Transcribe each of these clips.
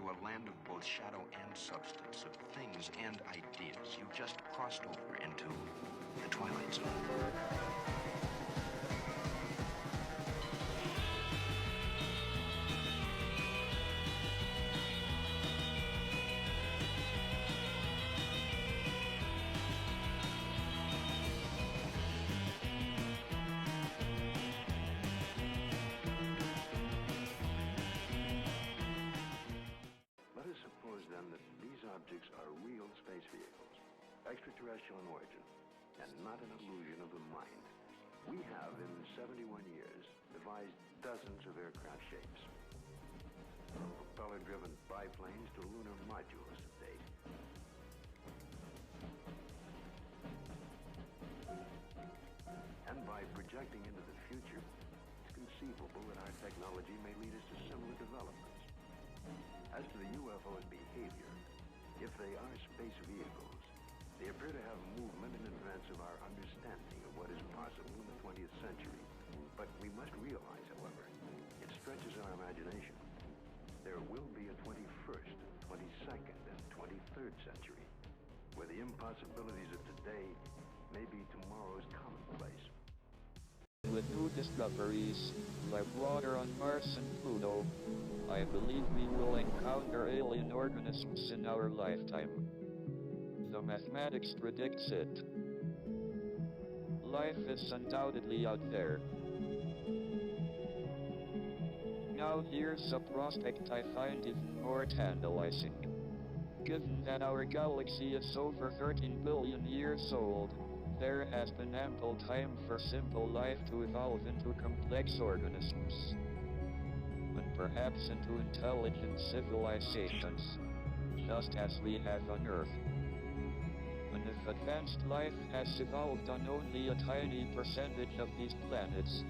a land of both shadow and substance, of things and ideas. You just crossed over into the twilight zone. Let us suppose, then, that these objects are real space vehicles, extraterrestrial in origin, and not an illusion of the mind. We have, in 71 years, devised dozens of aircraft shapes, from propeller-driven biplanes to lunar modules to date. And by projecting into the future, it's conceivable that our technology may lead us to similar developments. As to the UFO's behavior, if they are space vehicles, they appear to have movement in advance of our understanding of what is possible in the 20th century. But we must realize, however, it stretches our imagination. There will be a 21st, 22nd, and 23rd century, where the impossibilities of today may be tomorrow's commonplace. With new discoveries, like water on Mars and Pluto, I believe we will encounter alien organisms in our lifetime. The mathematics predicts it. Life is undoubtedly out there. Now here's a prospect I find even more tantalizing. Given that our galaxy is over 13 billion years old, there has been ample time for simple life to evolve into complex organisms, and perhaps into intelligent civilizations, just as we have on Earth. And if advanced life has evolved on only a tiny percentage of these planets,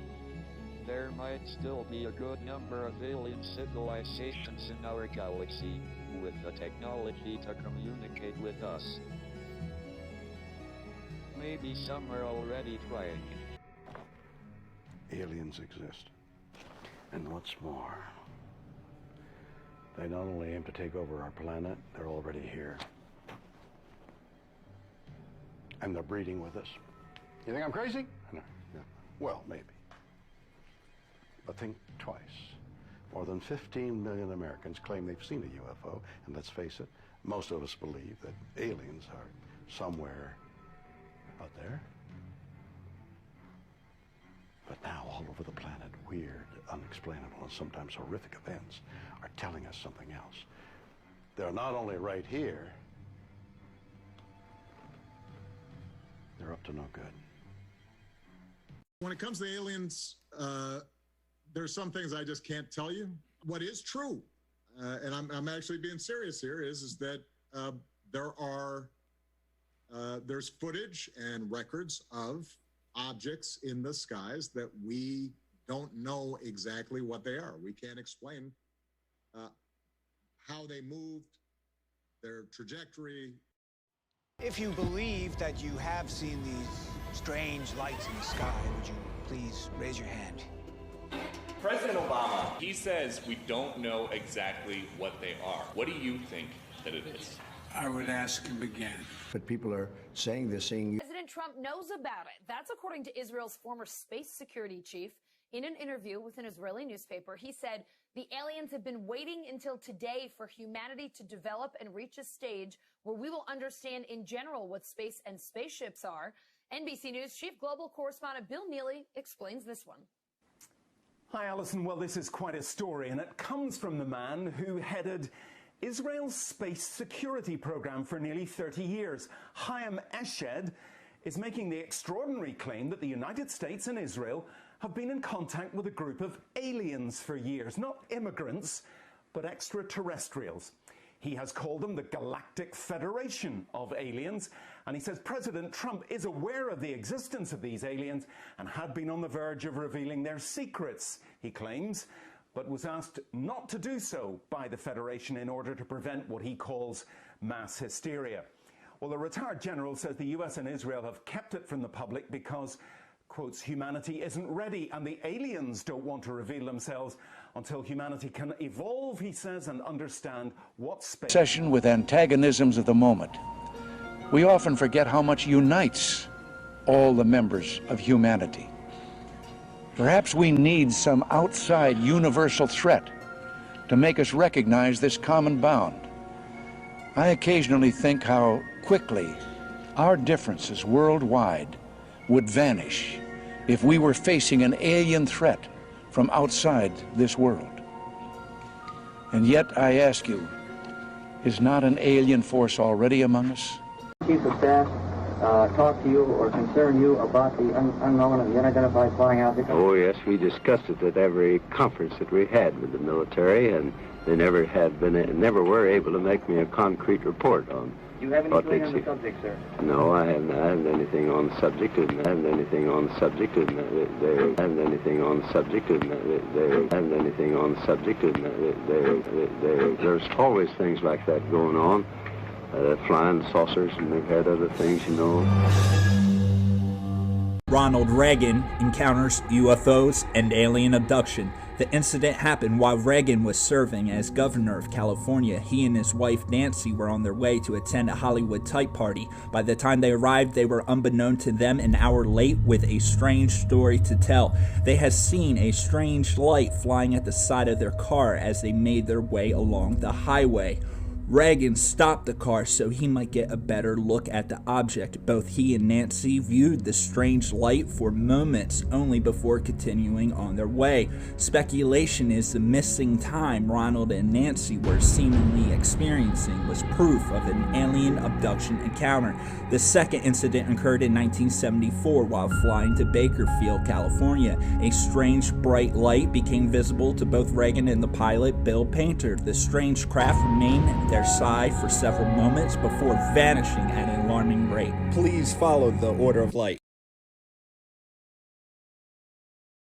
there might still be a good number of alien civilizations in our galaxy with the technology to communicate with us. Maybe some are already trying. Aliens exist. And what's more, they not only aim to take over our planet, they're already here. And they're breeding with us. You think I'm crazy? No. Well, maybe. But think twice. More than 15 million Americans claim they've seen a UFO, and let's face it, most of us believe that aliens are somewhere out there. But now, all over the planet, weird, unexplainable, and sometimes horrific events are telling us something else. They're not only right here, they're up to no good. When it comes to aliens, there's some things I just can't tell you. What is true, and I'm actually being serious here, is that there's footage and records of objects in the skies that we don't know exactly what they are. We can't explain how they moved, their trajectory. If you believe that you have seen these strange lights in the sky, would you please raise your hand? President Obama, he says we don't know exactly what they are. What do you think that it is? I would ask him again. But people are saying they're seeing you. President Trump knows about it. That's according to Israel's former space security chief. In an interview with an Israeli newspaper, he said the aliens have been waiting until today for humanity to develop and reach a stage where we will understand in general what space and spaceships are. NBC News chief global correspondent Bill Neely explains this one. Hi, Alison. Well, this is quite a story, and it comes from the man who headed Israel's space security program for nearly 30 years. Chaim Eshed is making the extraordinary claim that the United States and Israel have been in contact with a group of aliens for years. Not immigrants, but extraterrestrials. He has called them the Galactic Federation of Aliens, and he says President Trump is aware of the existence of these aliens and had been on the verge of revealing their secrets, he claims, but was asked not to do so by the Federation in order to prevent what he calls mass hysteria. Well, the retired general says the US and Israel have kept it from the public because, quotes, humanity isn't ready and the aliens don't want to reveal themselves until humanity can evolve, he says, and understand what space... Obsession with antagonisms of the moment. We often forget how much unites all the members of humanity. Perhaps we need some outside universal threat to make us recognize this common bound. I occasionally think how quickly our differences worldwide would vanish if we were facing an alien threat from outside this world. And yet, I ask you, is not an alien force already among us? Chief of Staff talk to you or concern you about the unknown and the unidentified flying object? Oh, yes, we discussed it at every conference that we had with the military, and they never were able to make me a concrete report on. Do you have anything on the subject, sir? No, I haven't anything on the subject, and I haven't anything on the subject, and they haven't anything on the subject, and they haven't anything on the subject, and there's always things like that going on. Flying saucers, and they've had other things, you know. Ronald Reagan encounters UFOs and alien abduction. The incident happened while Reagan was serving as governor of California. He and his wife Nancy were on their way to attend a Hollywood type party. By the time they arrived, they were unbeknown to them an hour late with a strange story to tell. They had seen a strange light flying at the side of their car as they made their way along the highway. Reagan stopped the car so he might get a better look at the object. Both he and Nancy viewed the strange light for moments only before continuing on their way. Speculation is the missing time Ronald and Nancy were seemingly experiencing was proof of an alien abduction encounter. The second incident occurred in 1974 while flying to Bakersfield, California. A strange bright light became visible to both Reagan and the pilot, Bill Painter. The strange craft remained at their side for several moments before vanishing at an alarming rate. Please follow the order of light.